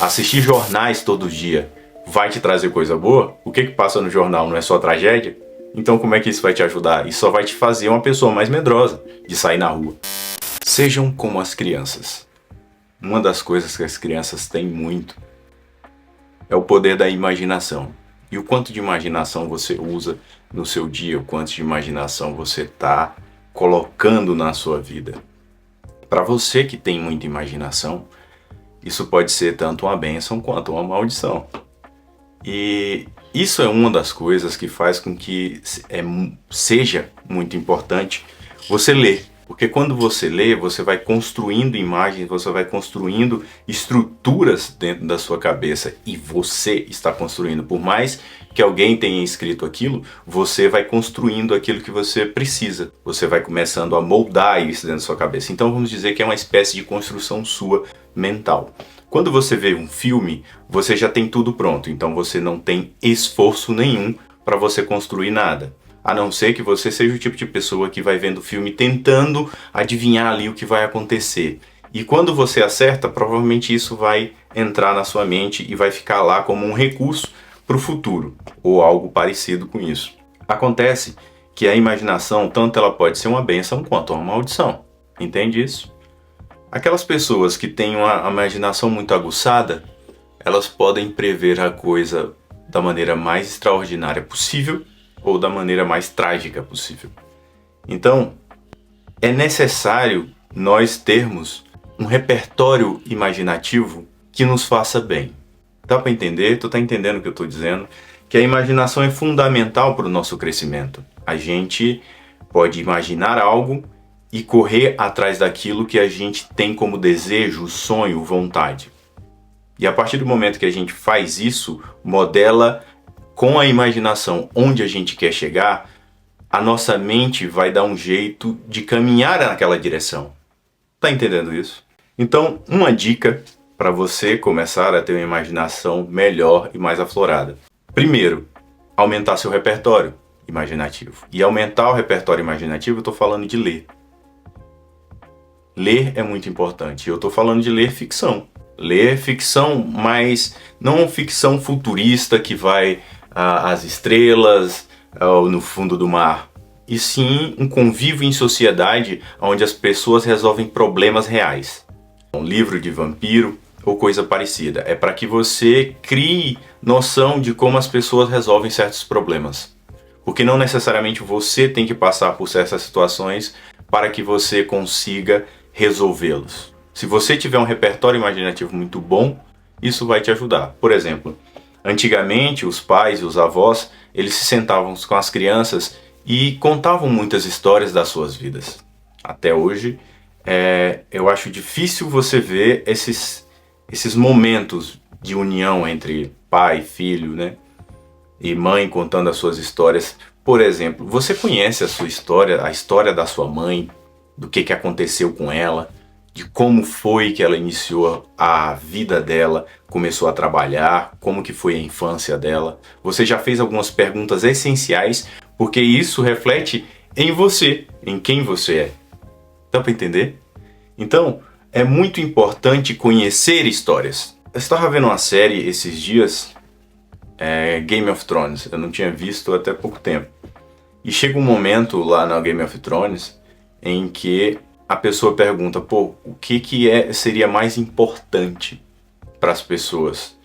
Assistir jornais todo dia vai te trazer coisa boa? O que passa no jornal não é só tragédia? Então como é que isso vai te ajudar? Isso só vai te fazer uma pessoa mais medrosa de sair na rua. Sejam como as crianças. Uma das coisas que as crianças têm muito é o poder da imaginação. E o quanto de imaginação você usa no seu dia, o quanto de imaginação você está colocando na sua vida. Para você que tem muita imaginação, isso pode ser tanto uma bênção quanto uma maldição. E isso é uma das coisas que faz com que seja muito importante você ler. Porque quando você lê, você vai construindo imagens, você vai construindo estruturas dentro da sua cabeça. E você está construindo. Por mais que alguém tenha escrito aquilo, você vai construindo aquilo que você precisa. Você vai começando a moldar isso dentro da sua cabeça. Então vamos dizer que é uma espécie de construção sua mental. Quando você vê um filme, você já tem tudo pronto. Então você não tem esforço nenhum para você construir nada. A não ser que você seja o tipo de pessoa que vai vendo o filme tentando adivinhar ali o que vai acontecer. E quando você acerta, provavelmente isso vai entrar na sua mente e vai ficar lá como um recurso para o futuro, ou algo parecido com isso. Acontece que a imaginação, tanto ela pode ser uma bênção quanto uma maldição. Entende isso? Aquelas pessoas que têm uma imaginação muito aguçada, elas podem prever a coisa da maneira mais extraordinária possível, ou da maneira mais trágica possível. Então, é necessário nós termos um repertório imaginativo que nos faça bem. Dá para entender? Tu tá entendendo o que eu estou dizendo? Que a imaginação é fundamental para o nosso crescimento. A gente pode imaginar algo e correr atrás daquilo que a gente tem como desejo, sonho, vontade. E a partir do momento que a gente faz isso, modela com a imaginação onde a gente quer chegar, a nossa mente vai dar um jeito de caminhar naquela direção. Tá entendendo isso? Então, uma dica para você começar a ter uma imaginação melhor e mais aflorada. Primeiro, aumentar seu repertório imaginativo. E aumentar o repertório imaginativo, eu estou falando de ler. Ler é muito importante. Eu estou falando de ler ficção. Ler ficção, mas não ficção futurista que vai às estrelas, no fundo do mar. E sim um convívio em sociedade onde as pessoas resolvem problemas reais. Um livro de vampiro ou coisa parecida. É para que você crie noção de como as pessoas resolvem certos problemas. Porque não necessariamente você tem que passar por certas situações para que você consiga resolvê-los. Se você tiver um repertório imaginativo muito bom, isso vai te ajudar. Por exemplo, antigamente os pais e os avós, eles se sentavam com as crianças e contavam muitas histórias das suas vidas. Até hoje, eu acho difícil você ver esses momentos de união entre pai e filho, né? E mãe contando as suas histórias. Por exemplo, você conhece a sua história, a história da sua mãe, do que aconteceu com ela, de como foi que ela iniciou a vida dela, começou a trabalhar, como que foi a infância dela. Você já fez algumas perguntas essenciais, porque isso reflete em você, em quem você é. Dá para entender? Então, é muito importante conhecer histórias. Eu estava vendo uma série esses dias, Game of Thrones, eu não tinha visto até pouco tempo. E chega um momento lá na Game of Thrones em que a pessoa pergunta, o que seria mais importante para as pessoas,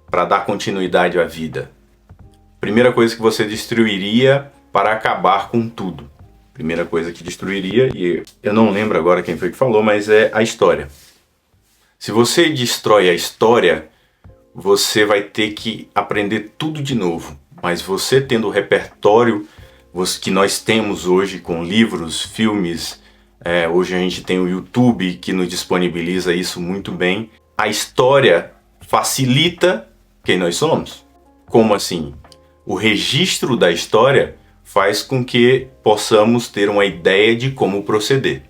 para dar continuidade à vida? Primeira coisa que você destruiria para acabar com tudo. Primeira coisa que destruiria, e eu não lembro agora quem foi que falou, mas é a história. Se você destrói a história, você vai ter que aprender tudo de novo. Mas você tendo o repertório que nós temos hoje com livros, filmes, hoje a gente tem o YouTube que nos disponibiliza isso muito bem. A história facilita quem nós somos. Como assim? O registro da história faz com que possamos ter uma ideia de como proceder.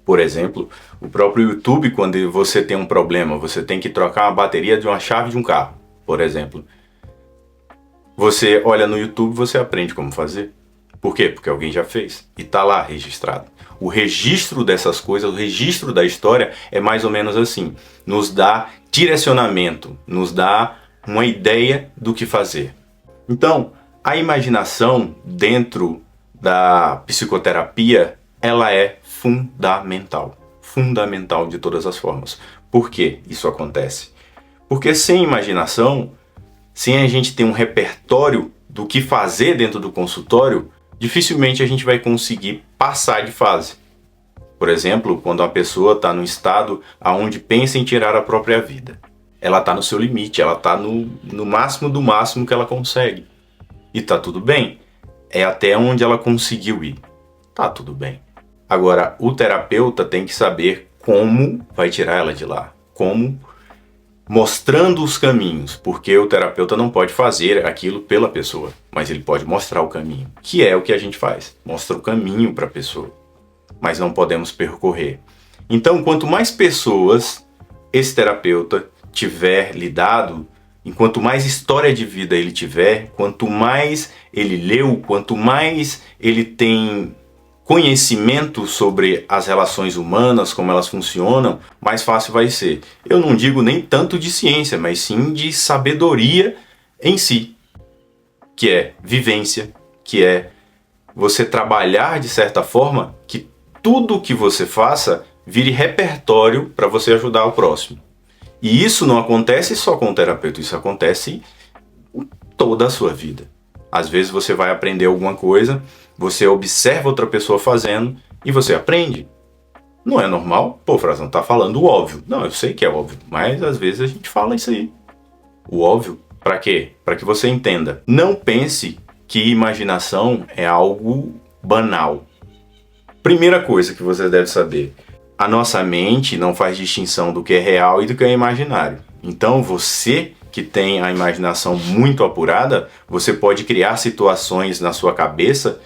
Por exemplo, o próprio YouTube, quando você tem um problema, você tem que trocar uma bateria de uma chave de um carro, por exemplo. Você olha no YouTube, você aprende como fazer. Por quê? Porque alguém já fez e está lá registrado. O registro dessas coisas, o registro da história é mais ou menos assim. Nos dá direcionamento, nos dá uma ideia do que fazer. Então, a imaginação dentro da psicoterapia, ela é fundamental. Fundamental de todas as formas. Por que isso acontece? Porque sem imaginação, sem a gente ter um repertório do que fazer dentro do consultório, dificilmente a gente vai conseguir passar de fase. Por exemplo, quando uma pessoa está num estado onde pensa em tirar a própria vida. Ela está no seu limite, ela está no máximo do máximo que ela consegue. E está tudo bem. É até onde ela conseguiu ir. Tá tudo bem. Agora, o terapeuta tem que saber como vai tirar ela de lá. Como, mostrando os caminhos. Porque o terapeuta não pode fazer aquilo pela pessoa, mas ele pode mostrar o caminho. Que é o que a gente faz. Mostra o caminho para a pessoa. Mas não podemos percorrer. Então, quanto mais pessoas esse terapeuta tiver lidado, enquanto mais história de vida ele tiver, quanto mais ele leu, quanto mais ele tem conhecimento sobre as relações humanas, como elas funcionam, mais fácil vai ser. Eu não digo nem tanto de ciência, mas sim de sabedoria em si, que é vivência, que é você trabalhar de certa forma que tudo que você faça vire repertório para você ajudar o próximo. E isso não acontece só com o terapeuta, isso acontece em toda a sua vida. Às vezes você vai aprender alguma coisa, você observa outra pessoa fazendo e você aprende. Não é normal? Pô, Frazão, tá falando o óbvio. Não, eu sei que é óbvio, mas às vezes a gente fala isso aí. O óbvio, para quê? Para que você entenda. Não pense que imaginação é algo banal. Primeira coisa que você deve saber. A nossa mente não faz distinção do que é real e do que é imaginário. Então você que tem a imaginação muito apurada, você pode criar situações na sua cabeça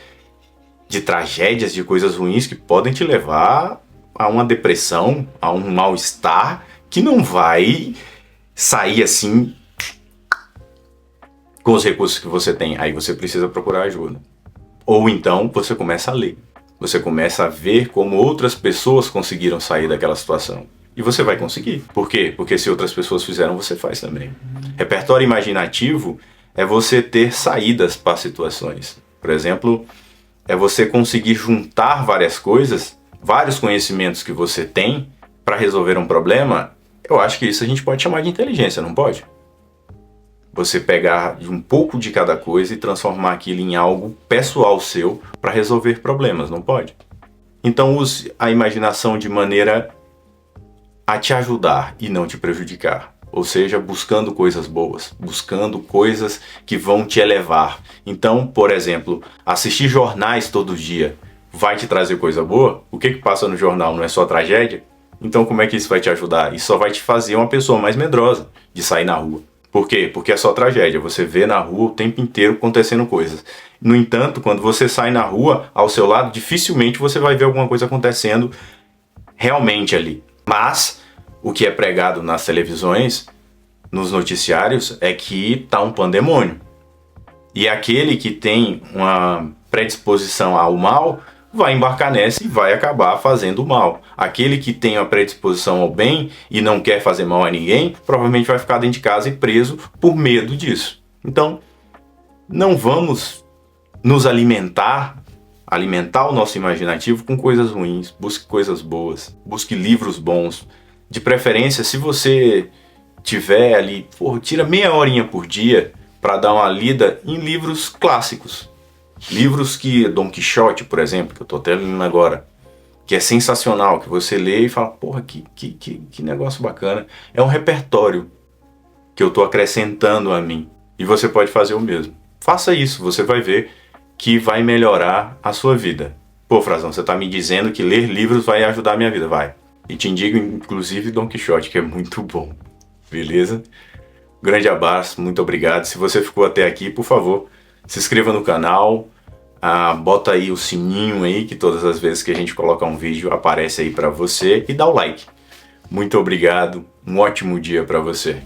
de tragédias, de coisas ruins que podem te levar a uma depressão, a um mal-estar que não vai sair assim com os recursos que você tem. Aí você precisa procurar ajuda. Ou então você começa a ler. Você começa a ver como outras pessoas conseguiram sair daquela situação. E você vai conseguir. Por quê? Porque se outras pessoas fizeram, você faz também. Repertório imaginativo é você ter saídas para situações. Por exemplo, é você conseguir juntar várias coisas, vários conhecimentos que você tem para resolver um problema. Eu acho que isso a gente pode chamar de inteligência, não pode? Você pegar um pouco de cada coisa e transformar aquilo em algo pessoal seu para resolver problemas, não pode? Então use a imaginação de maneira a te ajudar e não te prejudicar. Ou seja, buscando coisas boas, buscando coisas que vão te elevar. Então, por exemplo, assistir jornais todo dia vai te trazer coisa boa? O que passa no jornal não é só tragédia? Então como é que isso vai te ajudar? Isso só vai te fazer uma pessoa mais medrosa de sair na rua. Por quê? Porque é só tragédia. Você vê na rua o tempo inteiro acontecendo coisas. No entanto, quando você sai na rua, ao seu lado, dificilmente você vai ver alguma coisa acontecendo realmente ali. Mas o que é pregado nas televisões, nos noticiários, é que tá um pandemônio. E aquele que tem uma predisposição ao mal vai embarcar nessa e vai acabar fazendo mal. Aquele que tem a predisposição ao bem e não quer fazer mal a ninguém, provavelmente vai ficar dentro de casa e preso por medo disso. Então, não vamos nos alimentar o nosso imaginativo com coisas ruins. Busque coisas boas, busque livros bons. De preferência, se você tiver ali, tira meia horinha por dia para dar uma lida em livros clássicos. Livros que, Dom Quixote, por exemplo, que eu tô até lendo agora, que é sensacional, que você lê e fala, que negócio bacana. É um repertório que eu tô acrescentando a mim. E você pode fazer o mesmo. Faça isso, você vai ver que vai melhorar a sua vida. Pô, Frazão, você tá me dizendo que ler livros vai ajudar a minha vida. Vai. E te indico, inclusive, Dom Quixote, que é muito bom. Beleza? Grande abraço, muito obrigado. Se você ficou até aqui, por favor, se inscreva no canal, bota aí o sininho aí, que todas as vezes que a gente colocar um vídeo aparece aí para você, e dá o like. Muito obrigado, um ótimo dia para você.